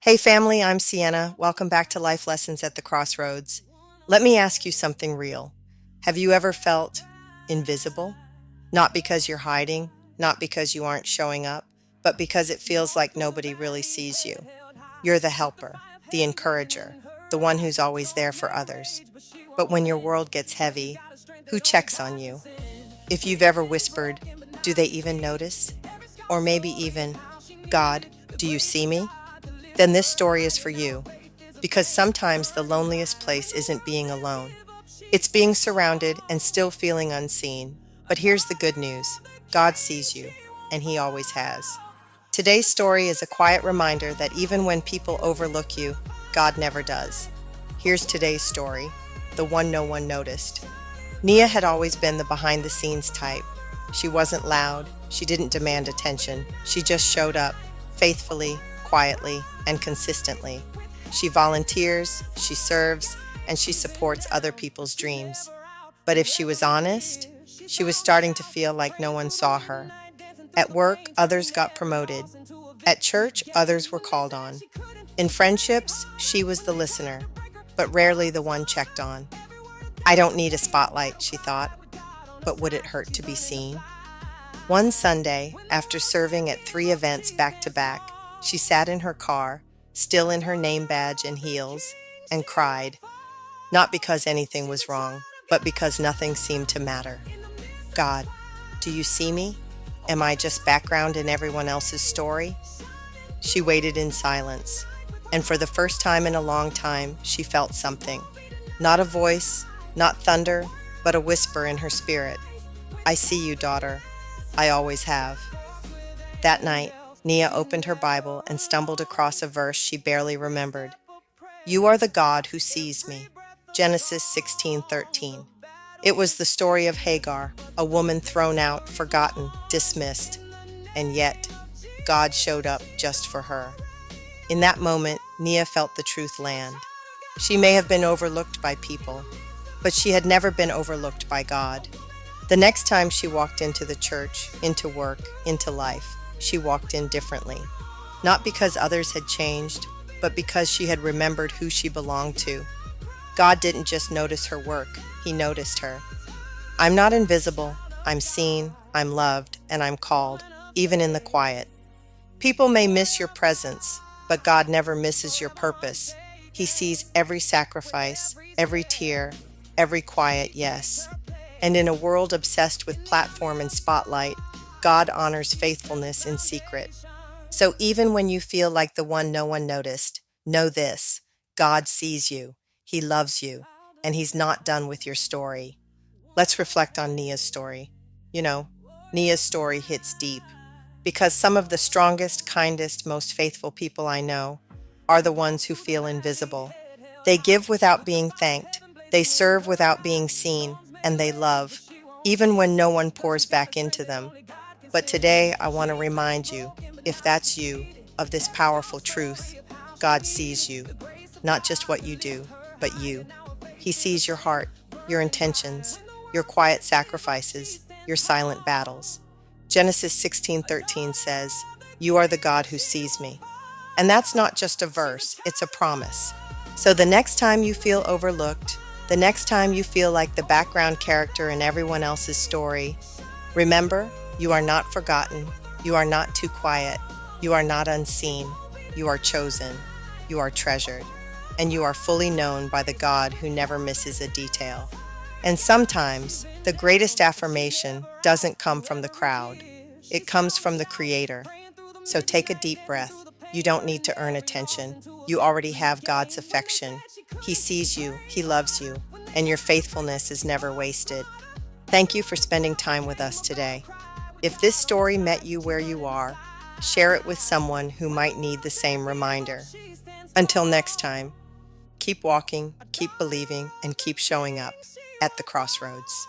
Hey family, I'm Sienna. Welcome back to Life Lessons at the Crossroads. Let me ask you something real. Have you ever felt invisible? Not because you're hiding, not because you aren't showing up, but because it feels like nobody really sees you. You're the helper, the encourager, the one who's always there for others. But when your world gets heavy, who checks on you? If you've ever whispered, do they even notice? Or maybe even, God, do you see me? Then this story is for you. Because sometimes the loneliest place isn't being alone. It's being surrounded and still feeling unseen. But here's the good news. God sees you, and He always has. Today's story is a quiet reminder that even when people overlook you, God never does. Here's today's story, the one no one noticed. Nia had always been the behind-the-scenes type. She wasn't loud. She didn't demand attention. She just showed up, faithfully, quietly, and consistently. She volunteers, she serves, and she supports other people's dreams. But if she was honest, she was starting to feel like no one saw her. At work, others got promoted. At church, others were called on. In friendships, she was the listener, but rarely the one checked on. I don't need a spotlight, she thought, but would it hurt to be seen? One Sunday, after serving at 3 events back to back, she sat in her car, still in her name badge and heels, and cried, not because anything was wrong, but because nothing seemed to matter. God, do you see me? Am I just background in everyone else's story? She waited in silence, and for the first time in a long time, she felt something. Not a voice, not thunder, but a whisper in her spirit. I see you, daughter. I always have. That night, Nia opened her Bible and stumbled across a verse she barely remembered. You are the God who sees me. Genesis 16:13. It was the story of Hagar, a woman thrown out, forgotten, dismissed. And yet, God showed up just for her. In that moment, Nia felt the truth land. She may have been overlooked by people, but she had never been overlooked by God. The next time she walked into the church, into work, into life, she walked in differently. Not because others had changed, but because she had remembered who she belonged to. God didn't just notice her work, He noticed her. I'm not invisible, I'm seen, I'm loved, and I'm called, even in the quiet. People may miss your presence, but God never misses your purpose. He sees every sacrifice, every tear, every quiet yes. And in a world obsessed with platform and spotlight, God honors faithfulness in secret. So even when you feel like the one no one noticed, know this: God sees you, He loves you, and He's not done with your story. Let's reflect on Nia's story. Nia's story hits deep because some of the strongest, kindest, most faithful people I know are the ones who feel invisible. They give without being thanked, they serve without being seen, and they love, even when no one pours back into them. But today, I want to remind you, if that's you, of this powerful truth. God sees you, not just what you do, but you. He sees your heart, your intentions, your quiet sacrifices, your silent battles. Genesis 16:13 says, You are the God who sees me. And that's not just a verse, it's a promise. So the next time you feel overlooked, the next time you feel like the background character in everyone else's story, remember, you are not forgotten, you are not too quiet, you are not unseen, you are chosen, you are treasured, and you are fully known by the God who never misses a detail. And sometimes, the greatest affirmation doesn't come from the crowd, it comes from the Creator. So take a deep breath. You don't need to earn attention. You already have God's affection. He sees you, He loves you, and your faithfulness is never wasted. Thank you for spending time with us today. If this story met you where you are, share it with someone who might need the same reminder. Until next time, keep walking, keep believing, and keep showing up at the crossroads.